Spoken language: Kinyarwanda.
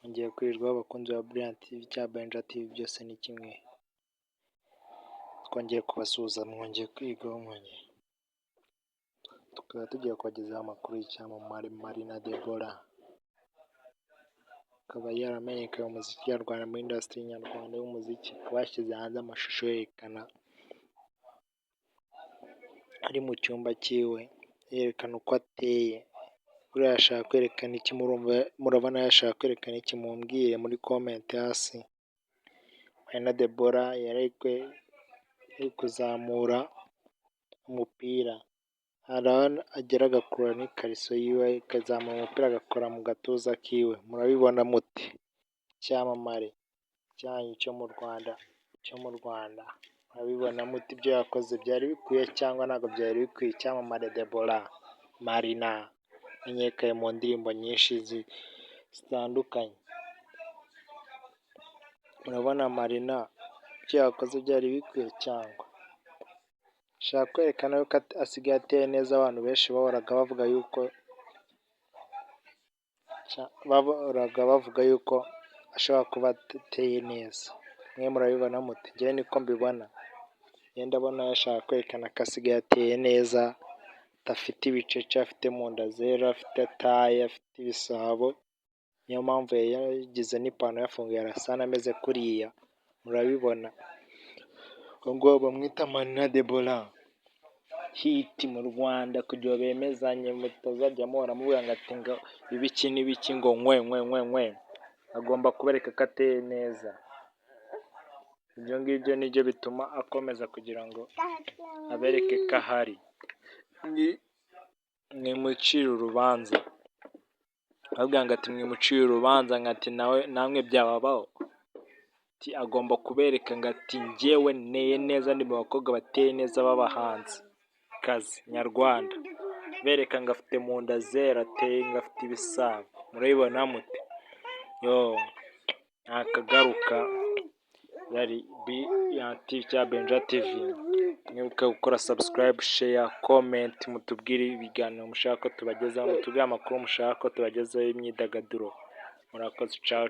Ngiye kwirirwaho abakunzi ba Brilliant TV cyangwa Benja TV byose ni kimwe, twongeye kubasuhuza mwongeye kwigaho tukaba tugiye kubagezaho amakuru y'icyamamare Marina Deborah, akaba yaramenyekanye mu muziki nyarwanda muri industry nyarwanda y'umuziki, akaba yashyize hanze amashusho yerekana ari mu cyumba cyiwe yerekana uko ateye. Buriya yashaka kwerekana iki? Murabona yashaka kwerekana iki? Mumbwire muri comment hasi. Marina Deborah yari kuzamura umupira, hari aho agera agakura n'ikariso yiwe akazamura umupira agakora mu gatuza kiwe. Murabibona mute? Icyamamare cyanyu cyo mu Rwanda murabibona mute? Ibyo yakoze byari bikwiye cyangwa ntabwo byari bikwiye? Icyamamare Deborah Marina menyekaye mu ndirimbo nyinshi zitandukanye. Murabona Marina ibyo yakoze byari bikwiye cyangwa? Shaka kwerekana yuko asigaye ateye neza. Abantu benshi bahoraga bavuga yuko ashobora kuba ateye neza. Mwe murabibona mute? Njyewe niko mbibona. Ndabona yashaka kwerekana ko asigaye ateye neza, adafite ibicece, afite mu nda zera, afite taye, afite ibisabo. Niyo mpamvu yagize n'ipantaro yafunguye arasa n'ameze kuriya. Murabibona ngo bamwita Marina Deborah hit mu Rwanda, kugira ngo bemezanye mutazajya muhora muvuga ngo ati ngo ibiki n'ibiki ngo nkwe. Agomba kubereka ko ateye neza. Ibyo ngibyo nibyo bituma akomeza kugira ngo abereke ko ahari. Mwimucire urubanza, avuga ngo ati mwimucire urubanza ngo ati namwe byababaho. Agomba kubereka ngo ati njyewe nteye neza, ndi mu bakobwa bateye neza b'abahanzi kazi nyarwanda. Bereka ngo afite mu nda zera, ateye ngo afite ibisabo. Murabibona mute? Nakagaruka. Yari Brilliant cya Benja TV. Mwibuke gukora subscribe, share, comment, mutubwire ibiganiro mushaka ko tubagezaho, mutubwire amakuru mushaka ko tubagezaho y'imyidagaduro. Murakoze, ciao.